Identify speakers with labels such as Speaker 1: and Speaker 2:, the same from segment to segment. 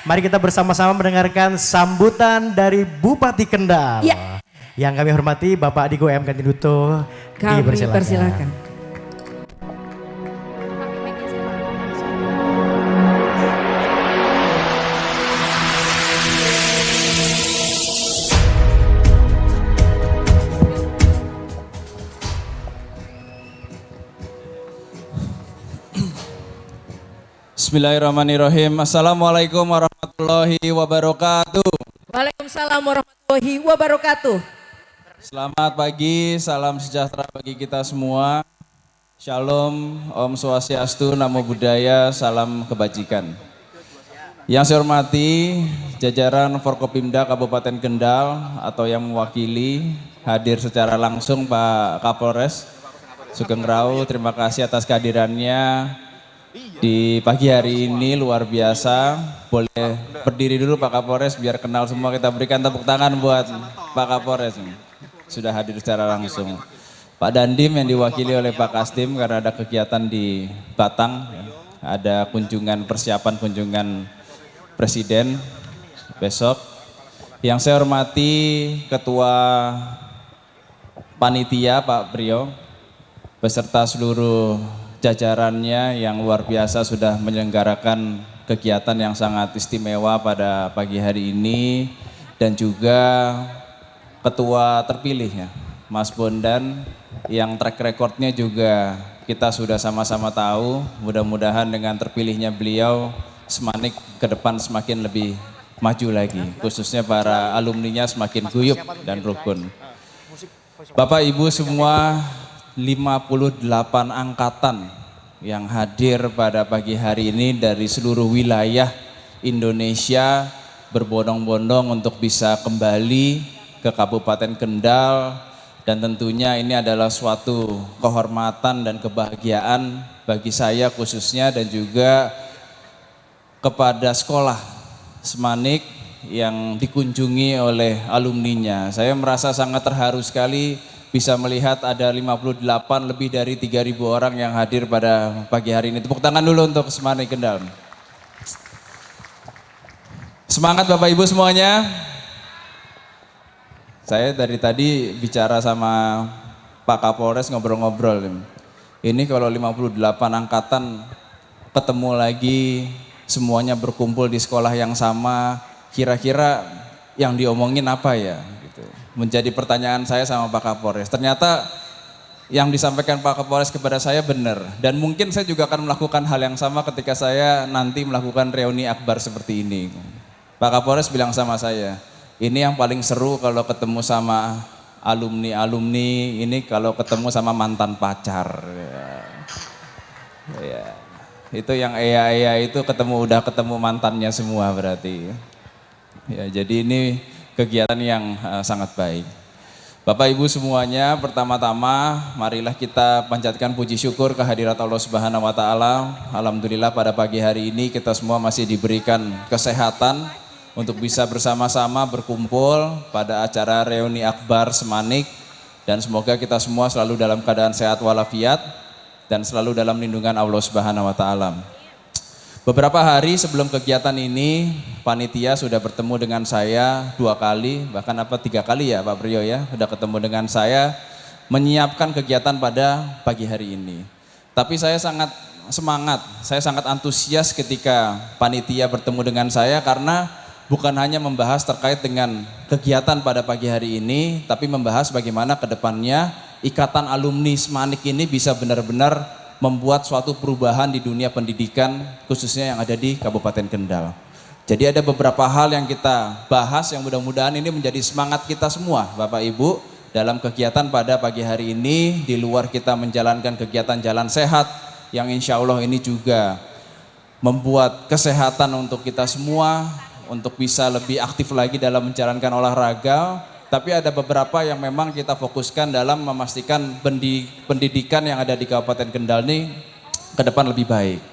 Speaker 1: Mari kita bersama-sama mendengarkan sambutan dari Bupati Kendal.
Speaker 2: Ya.
Speaker 1: Yang kami hormati Bapak Adigo M. Kantinuto.
Speaker 2: Kami persilakan.
Speaker 3: Bismillahirrahmanirrahim. Assalamualaikum warahmatullahi wabarakatuh.
Speaker 2: Waalaikumsalam warahmatullahi wabarakatuh.
Speaker 3: Selamat pagi, salam sejahtera bagi kita semua. Shalom, Om Swastiastu, Namo Buddhaya, salam kebajikan. Yang saya hormati jajaran Forkopimda Kabupaten Kendal atau yang mewakili hadir secara langsung Pak Kapolres Sugeng Rau, terima kasih atas kehadirannya. Di pagi hari ini luar biasa, boleh berdiri dulu Pak Kapolres biar kenal semua, kita berikan tepuk tangan buat Pak Kapolres, sudah hadir secara langsung. Pak Dandim yang diwakili oleh Pak Kasdim karena ada kegiatan di Batang, ada kunjungan persiapan kunjungan Presiden besok. Yang saya hormati Ketua Panitia Pak Priyo, beserta seluruh jajarannya yang luar biasa sudah menyelenggarakan kegiatan yang sangat istimewa pada pagi hari ini, dan juga ketua terpilih ya, Mas Bondan, yang track recordnya juga kita sudah sama-sama tahu. Mudah-mudahan dengan terpilihnya beliau, Semanik ke depan semakin lebih maju lagi, khususnya para alumninya semakin guyup dan rukun. Bapak Ibu semua, 58 angkatan yang hadir pada pagi hari ini dari seluruh wilayah Indonesia berbondong-bondong untuk bisa kembali ke Kabupaten Kendal, dan tentunya ini adalah suatu kehormatan dan kebahagiaan bagi saya khususnya, dan juga kepada sekolah Semanik yang dikunjungi oleh alumninya. Saya merasa sangat terharu sekali bisa melihat ada 58 lebih dari 3.000 orang yang hadir pada pagi hari ini. Tepuk tangan dulu untuk Semanik Kendal. Semangat Bapak Ibu semuanya. Saya dari tadi bicara sama Pak Kapolres, ngobrol-ngobrol. Ini kalau 58 angkatan ketemu lagi, semuanya berkumpul di sekolah yang sama, kira-kira yang diomongin apa ya? Menjadi pertanyaan saya sama Pak Kapolres. Ternyata yang disampaikan Pak Kapolres kepada saya benar, dan mungkin saya juga akan melakukan hal yang sama ketika saya nanti melakukan reuni akbar seperti ini. Pak Kapolres bilang sama saya, ini yang paling seru kalau ketemu sama alumni-alumni, ini kalau ketemu sama mantan pacar. Ya. Itu yang Ea itu udah ketemu mantannya semua berarti. Ya, jadi ini kegiatan yang sangat baik. Bapak Ibu semuanya, pertama-tama marilah kita panjatkan puji syukur kehadirat Allah Subhanahu wa taala. Alhamdulillah pada pagi hari ini kita semua masih diberikan kesehatan untuk bisa bersama-sama berkumpul pada acara reuni akbar Semanik, dan semoga kita semua selalu dalam keadaan sehat walafiat dan selalu dalam lindungan Allah Subhanahu wa taala. Beberapa hari sebelum kegiatan ini, panitia sudah bertemu dengan saya 2 kali, bahkan 3 kali ya Pak Priyo ya, sudah ketemu dengan saya menyiapkan kegiatan pada pagi hari ini. Tapi saya sangat semangat, saya sangat antusias ketika panitia bertemu dengan saya, karena bukan hanya membahas terkait dengan kegiatan pada pagi hari ini, tapi membahas bagaimana ke depannya ikatan alumni Semanik ini bisa benar-benar membuat suatu perubahan di dunia pendidikan, khususnya yang ada di Kabupaten Kendal. Jadi ada beberapa hal yang kita bahas yang mudah-mudahan ini menjadi semangat kita semua Bapak Ibu dalam kegiatan pada pagi hari ini, di luar kita menjalankan kegiatan jalan sehat yang insya Allah ini juga membuat kesehatan untuk kita semua, untuk bisa lebih aktif lagi dalam menjalankan olahraga. Tapi ada beberapa yang memang kita fokuskan dalam memastikan pendidikan yang ada di Kabupaten Kendal ini ke depan lebih baik.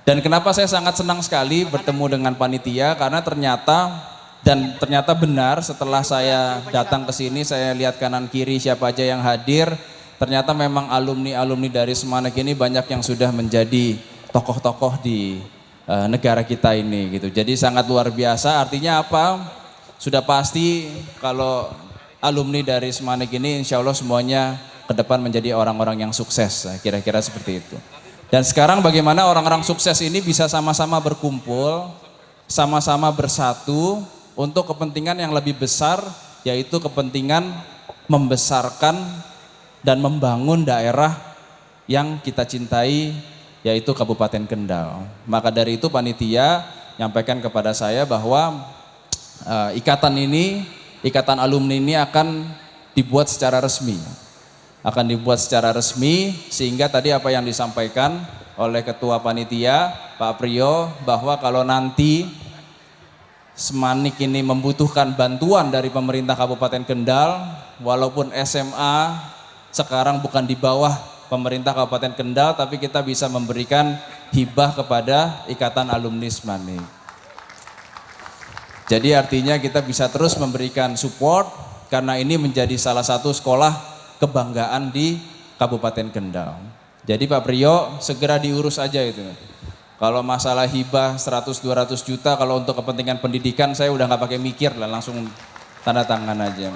Speaker 3: Dan kenapa saya sangat senang sekali bertemu dengan panitia, karena ternyata benar setelah saya datang ke sini, saya lihat kanan kiri siapa aja yang hadir, ternyata memang alumni-alumni dari Semanik ini banyak yang sudah menjadi tokoh-tokoh di negara kita ini gitu. Jadi sangat luar biasa. Artinya apa? Sudah pasti kalau alumni dari Semanik ini insya Allah semuanya ke depan menjadi orang-orang yang sukses. Kira-kira seperti itu. Dan sekarang bagaimana orang-orang sukses ini bisa sama-sama berkumpul, sama-sama bersatu untuk kepentingan yang lebih besar, yaitu kepentingan membesarkan dan membangun daerah yang kita cintai, yaitu Kabupaten Kendal. Maka dari itu panitia nyampaikan kepada saya bahwa ikatan alumni ini akan dibuat secara resmi. Sehingga tadi apa yang disampaikan oleh Ketua Panitia Pak Priyo bahwa kalau nanti Semanik ini membutuhkan bantuan dari pemerintah Kabupaten Kendal, walaupun SMA sekarang bukan di bawah pemerintah Kabupaten Kendal, tapi kita bisa memberikan hibah kepada Ikatan Alumni Semanik. Jadi artinya kita bisa terus memberikan support karena ini menjadi salah satu sekolah kebanggaan di Kabupaten Kendal. Jadi Pak Priyo segera diurus aja itu. Kalau masalah hibah 100-200 juta, kalau untuk kepentingan pendidikan saya udah nggak pakai mikir lah, langsung tanda tangan aja.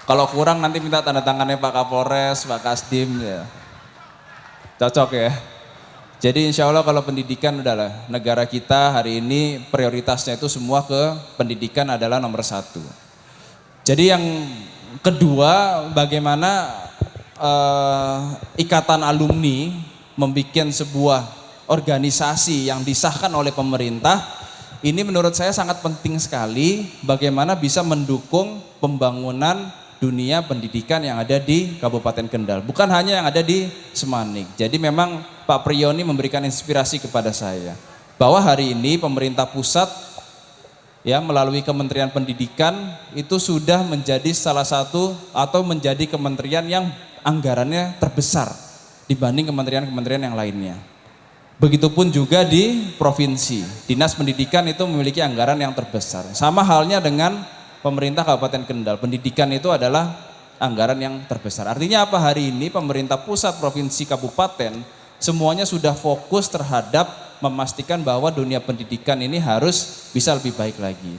Speaker 3: Kalau kurang nanti minta tanda tangannya Pak Kapolres, Pak Kasdim ya. Cocok ya. Jadi insya Allah kalau pendidikan udahlah, negara kita hari ini prioritasnya itu semua ke pendidikan adalah nomor 1. Jadi yang kedua, bagaimana ikatan alumni membuat sebuah organisasi yang disahkan oleh pemerintah. Ini menurut saya sangat penting sekali bagaimana bisa mendukung pembangunan dunia pendidikan yang ada di Kabupaten Kendal, bukan hanya yang ada di Semanik. Jadi memang Pak Priyo ini memberikan inspirasi kepada saya bahwa hari ini pemerintah pusat ya melalui Kementerian Pendidikan itu sudah menjadi salah satu atau menjadi kementerian yang anggarannya terbesar dibanding kementerian-kementerian yang lainnya. Begitupun juga di provinsi, Dinas Pendidikan itu memiliki anggaran yang terbesar. Sama halnya dengan pemerintah Kabupaten Kendal, pendidikan itu adalah anggaran yang terbesar. Artinya apa? Hari ini pemerintah pusat, provinsi, kabupaten semuanya sudah fokus terhadap memastikan bahwa dunia pendidikan ini harus bisa lebih baik lagi.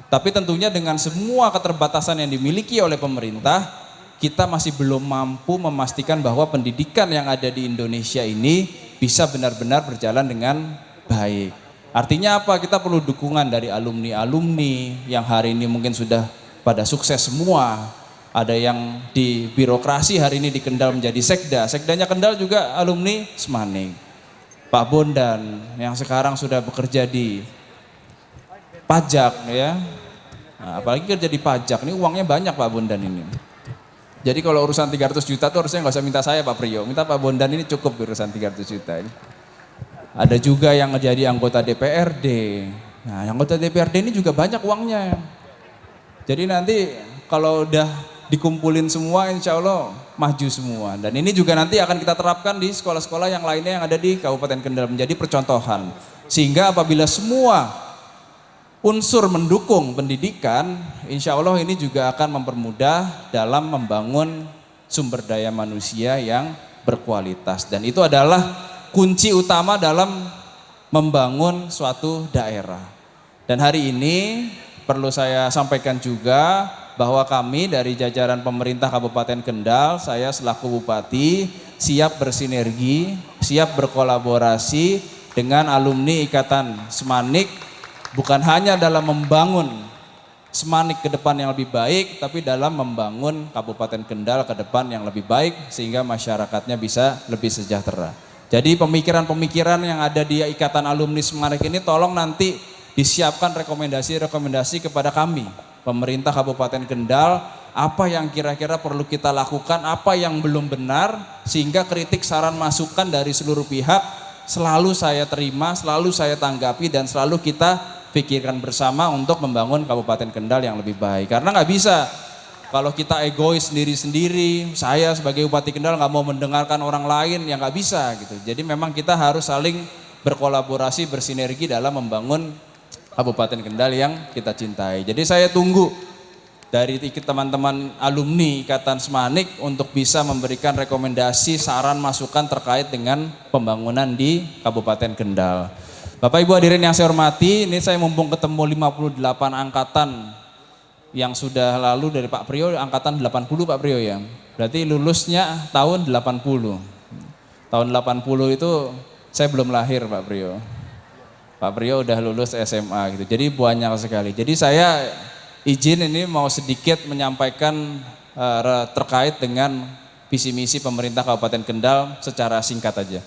Speaker 3: Tapi tentunya dengan semua keterbatasan yang dimiliki oleh pemerintah, kita masih belum mampu memastikan bahwa pendidikan yang ada di Indonesia ini bisa benar-benar berjalan dengan baik. Artinya apa? Kita perlu dukungan dari alumni-alumni yang hari ini mungkin sudah pada sukses semua. Ada yang di birokrasi hari ini di Kendal menjadi sekda. Sekdanya Kendal juga alumni Semanik. Pak Bondan yang sekarang sudah bekerja di pajak ya. Nah, apalagi kerja di pajak, ini uangnya banyak Pak Bondan ini. Jadi kalau urusan 300 juta tuh harusnya nggak usah minta saya Pak Priyo, minta Pak Bondan ini cukup urusan 300 juta ini. Ada juga yang menjadi anggota DPRD. Nah, anggota DPRD ini juga banyak uangnya. Jadi nanti kalau udah dikumpulin semua insya Allah maju semua. Dan ini juga nanti akan kita terapkan di sekolah-sekolah yang lainnya yang ada di Kabupaten Kendal menjadi percontohan. Sehingga apabila semua unsur mendukung pendidikan, insya Allah ini juga akan mempermudah dalam membangun sumber daya manusia yang berkualitas. Dan itu adalah kunci utama dalam membangun suatu daerah. Dan hari ini perlu saya sampaikan juga bahwa kami dari jajaran pemerintah Kabupaten Kendal, saya selaku Bupati siap bersinergi, siap berkolaborasi dengan alumni Ikatan Semanik, bukan hanya dalam membangun Semanik ke depan yang lebih baik, tapi dalam membangun Kabupaten Kendal ke depan yang lebih baik sehingga masyarakatnya bisa lebih sejahtera. Jadi pemikiran-pemikiran yang ada di Ikatan Alumni Semanik ini tolong nanti disiapkan rekomendasi-rekomendasi kepada kami, pemerintah Kabupaten Kendal, apa yang kira-kira perlu kita lakukan, apa yang belum benar, sehingga kritik, saran, masukan dari seluruh pihak selalu saya terima, selalu saya tanggapi, dan selalu kita pikirkan bersama untuk membangun Kabupaten Kendal yang lebih baik. Karena nggak bisa kalau kita egois sendiri-sendiri, saya sebagai Bupati Kendal nggak mau mendengarkan orang lain, ya nggak bisa gitu. Jadi memang kita harus saling berkolaborasi, bersinergi dalam membangun Kabupaten Kendal yang kita cintai. Jadi saya tunggu dari teman-teman alumni Ikatan Semanik untuk bisa memberikan rekomendasi, saran, masukan terkait dengan pembangunan di Kabupaten Kendal. Bapak Ibu hadirin yang saya hormati, ini saya mumpung ketemu 58 angkatan yang sudah lalu dari Pak Priyo, angkatan 80 Pak Priyo ya. Berarti lulusnya tahun 80. Tahun 80 itu saya belum lahir Pak Priyo. Pak Priyo udah lulus SMA gitu. Jadi banyak sekali. Jadi saya izin ini mau sedikit menyampaikan terkait dengan visi misi pemerintah Kabupaten Kendal secara singkat aja.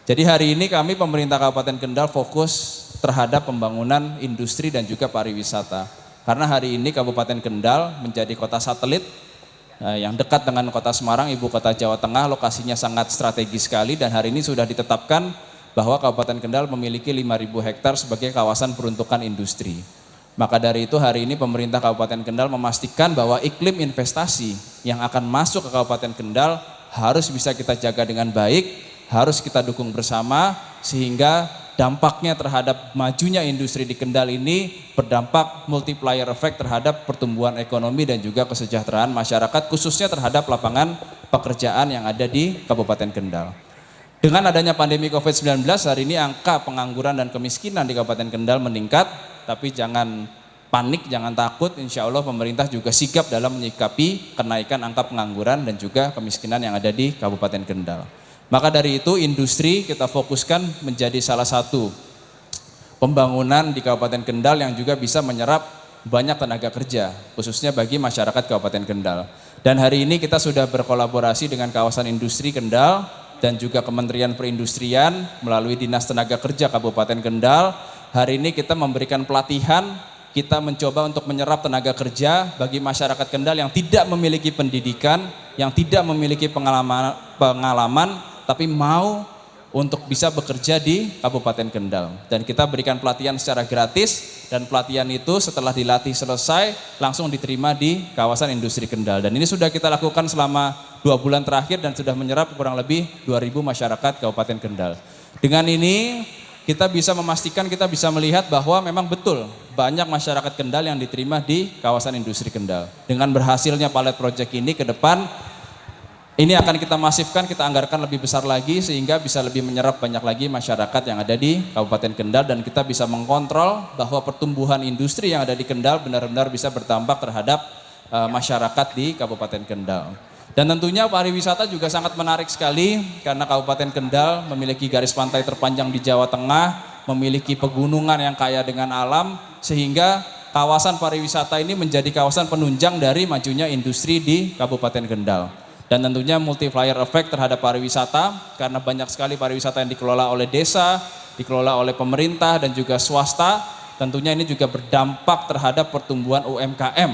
Speaker 3: Jadi hari ini kami pemerintah Kabupaten Kendal fokus terhadap pembangunan industri dan juga pariwisata. Karena hari ini Kabupaten Kendal menjadi kota satelit yang dekat dengan kota Semarang, ibu kota Jawa Tengah, lokasinya sangat strategis sekali dan hari ini sudah ditetapkan bahwa Kabupaten Kendal memiliki 5.000 hektar sebagai kawasan peruntukan industri. Maka dari itu hari ini pemerintah Kabupaten Kendal memastikan bahwa iklim investasi yang akan masuk ke Kabupaten Kendal harus bisa kita jaga dengan baik, harus kita dukung bersama sehingga dampaknya terhadap majunya industri di Kendal ini berdampak multiplier effect terhadap pertumbuhan ekonomi dan juga kesejahteraan masyarakat khususnya terhadap lapangan pekerjaan yang ada di Kabupaten Kendal. Dengan adanya pandemi COVID-19 hari ini angka pengangguran dan kemiskinan di Kabupaten Kendal meningkat, tapi jangan panik, jangan takut, insya Allah pemerintah juga sigap dalam menyikapi kenaikan angka pengangguran dan juga kemiskinan yang ada di Kabupaten Kendal. Maka dari itu industri kita fokuskan menjadi salah satu pembangunan di Kabupaten Kendal yang juga bisa menyerap banyak tenaga kerja, khususnya bagi masyarakat Kabupaten Kendal. Dan hari ini kita sudah berkolaborasi dengan kawasan industri Kendal dan juga Kementerian Perindustrian melalui Dinas Tenaga Kerja Kabupaten Kendal. Hari ini kita memberikan pelatihan, kita mencoba untuk menyerap tenaga kerja bagi masyarakat Kendal yang tidak memiliki pendidikan, yang tidak memiliki pengalaman tapi mau untuk bisa bekerja di Kabupaten Kendal. Dan kita berikan pelatihan secara gratis dan pelatihan itu setelah dilatih selesai langsung diterima di kawasan industri Kendal. Dan ini sudah kita lakukan selama 2 bulan terakhir dan sudah menyerap kurang lebih 2.000 masyarakat Kabupaten Kendal. Dengan ini kita bisa memastikan, kita bisa melihat bahwa memang betul banyak masyarakat Kendal yang diterima di kawasan industri Kendal. Dengan berhasilnya pilot project ini ke depan, ini akan kita masifkan, kita anggarkan lebih besar lagi sehingga bisa lebih menyerap banyak lagi masyarakat yang ada di Kabupaten Kendal dan kita bisa mengkontrol bahwa pertumbuhan industri yang ada di Kendal benar-benar bisa berdampak terhadap masyarakat di Kabupaten Kendal. Dan tentunya pariwisata juga sangat menarik sekali karena Kabupaten Kendal memiliki garis pantai terpanjang di Jawa Tengah, memiliki pegunungan yang kaya dengan alam sehingga kawasan pariwisata ini menjadi kawasan penunjang dari majunya industri di Kabupaten Kendal. Dan tentunya multiplier effect terhadap pariwisata karena banyak sekali pariwisata yang dikelola oleh desa, dikelola oleh pemerintah dan juga swasta. Tentunya ini juga berdampak terhadap pertumbuhan UMKM,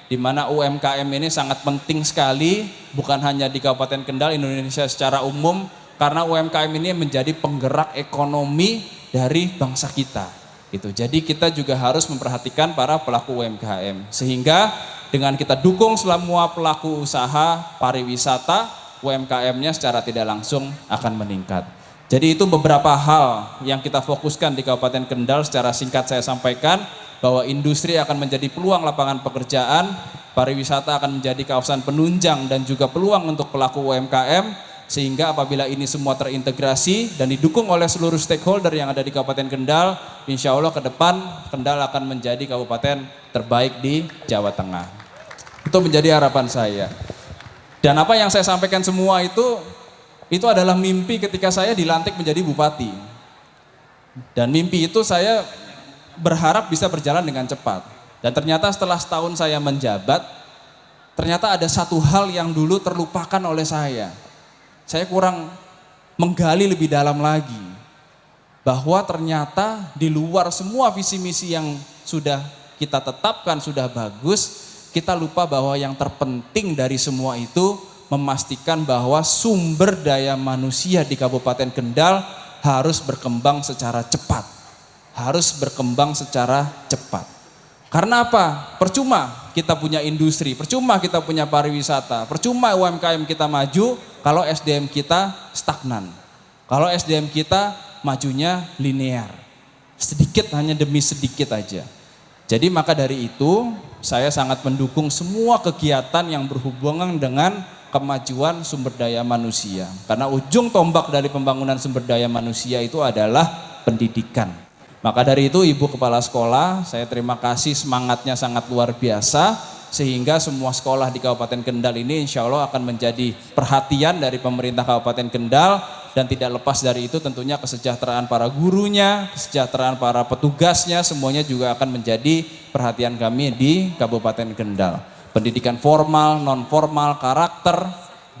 Speaker 3: di mana UMKM ini sangat penting sekali bukan hanya di Kabupaten Kendal, Indonesia secara umum, karena UMKM ini menjadi penggerak ekonomi dari bangsa kita. Gitu. Jadi kita juga harus memperhatikan para pelaku UMKM sehingga dengan kita dukung semua pelaku usaha pariwisata, UMKM-nya secara tidak langsung akan meningkat. Jadi itu beberapa hal yang kita fokuskan di Kabupaten Kendal. Secara singkat saya sampaikan bahwa industri akan menjadi peluang lapangan pekerjaan, pariwisata akan menjadi kawasan penunjang dan juga peluang untuk pelaku UMKM. Sehingga apabila ini semua terintegrasi dan didukung oleh seluruh stakeholder yang ada di Kabupaten Kendal, insya Allah ke depan Kendal akan menjadi kabupaten terbaik di Jawa Tengah. Itu menjadi harapan saya. Dan apa yang saya sampaikan semua itu adalah mimpi ketika saya dilantik menjadi bupati. Dan mimpi itu saya berharap bisa berjalan dengan cepat. Dan ternyata setelah setahun saya menjabat, ternyata ada satu hal yang dulu terlupakan oleh saya. Saya kurang menggali lebih dalam lagi bahwa ternyata di luar semua visi misi yang sudah kita tetapkan sudah bagus, kita lupa bahwa yang terpenting dari semua itu memastikan bahwa sumber daya manusia di Kabupaten Kendal harus berkembang secara cepat. Harus berkembang secara cepat. Karena apa? Percuma kita punya industri, percuma kita punya pariwisata, percuma UMKM kita maju kalau SDM kita stagnan. Kalau SDM kita majunya linear. Sedikit hanya demi sedikit aja. Jadi maka dari itu saya sangat mendukung semua kegiatan yang berhubungan dengan kemajuan sumber daya manusia. Karena ujung tombak dari pembangunan sumber daya manusia itu adalah pendidikan. Maka dari itu Ibu Kepala Sekolah, saya terima kasih semangatnya sangat luar biasa sehingga semua sekolah di Kabupaten Kendal ini insya Allah akan menjadi perhatian dari pemerintah Kabupaten Kendal dan tidak lepas dari itu tentunya kesejahteraan para gurunya, kesejahteraan para petugasnya semuanya juga akan menjadi perhatian kami di Kabupaten Kendal. Pendidikan formal, non formal, karakter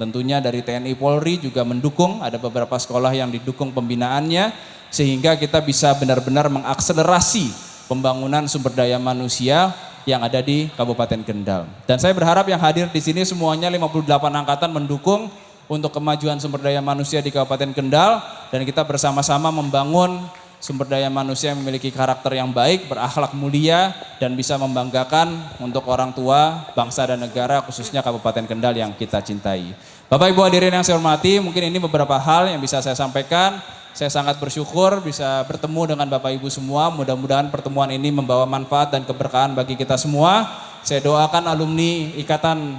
Speaker 3: tentunya dari TNI Polri juga mendukung, ada beberapa sekolah yang didukung pembinaannya sehingga kita bisa benar-benar mengakselerasi pembangunan sumber daya manusia yang ada di Kabupaten Kendal. Dan saya berharap yang hadir di sini semuanya 58 angkatan mendukung untuk kemajuan sumber daya manusia di Kabupaten Kendal dan kita bersama-sama membangun sumber daya manusia yang memiliki karakter yang baik, berakhlak mulia dan bisa membanggakan untuk orang tua, bangsa dan negara khususnya Kabupaten Kendal yang kita cintai. Bapak Ibu hadirin yang saya hormati, mungkin ini beberapa hal yang bisa saya sampaikan. Saya sangat bersyukur bisa bertemu dengan Bapak Ibu semua. Mudah-mudahan pertemuan ini membawa manfaat dan keberkahan bagi kita semua. Saya doakan alumni Ikatan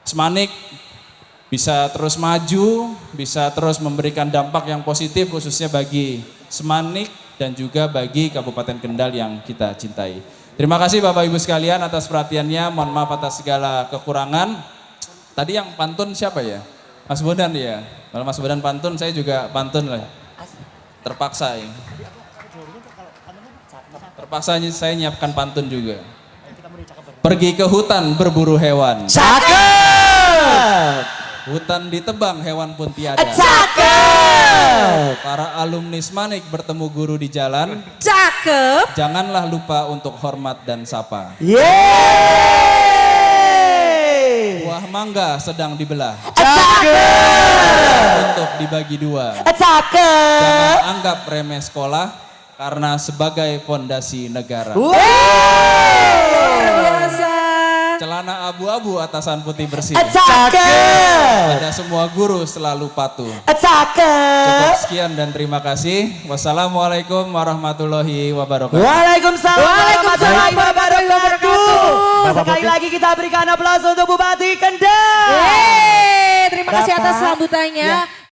Speaker 3: Semanik bisa terus maju, bisa terus memberikan dampak yang positif khususnya bagi Semanik dan juga bagi Kabupaten Kendal yang kita cintai. Terima kasih Bapak Ibu sekalian atas perhatiannya. Mohon maaf atas segala kekurangan. Tadi yang pantun siapa ya? Mas Bondan ya. Kalau Mas Bondan pantun, saya juga pantun lah. Terpaksa ya. Terpaksa saya nyiapkan pantun juga. Pergi ke hutan berburu hewan.
Speaker 1: Cakep.
Speaker 3: Hutan ditebang, hewan pun tiada.
Speaker 1: Cakep.
Speaker 3: Para alumni Semanik bertemu guru di jalan.
Speaker 2: Cakep.
Speaker 3: Janganlah lupa untuk hormat dan sapa.
Speaker 1: Yeay.
Speaker 3: Buah mangga sedang dibelah.
Speaker 1: Cakep.
Speaker 3: Untuk dibagi dua.
Speaker 1: Cakep.
Speaker 3: Jangan anggap remeh sekolah karena sebagai fondasi negara.
Speaker 1: Wow.
Speaker 2: Luar biasa.
Speaker 3: Celana abu-abu atasan putih bersih.
Speaker 1: Cakep.
Speaker 3: Ada semua guru selalu patuh.
Speaker 1: Cakep.
Speaker 3: Cukup sekian dan terima kasih. Wassalamualaikum warahmatullahi wabarakatuh.
Speaker 1: Waalaikumsalam warahmatullahi wabarakatuh. Sekali
Speaker 2: Bapak
Speaker 1: lagi kita berikan aplaus untuk Bupati Kendal.
Speaker 2: Yeay, terima kasih atas
Speaker 1: Bapak.
Speaker 2: sambutannya.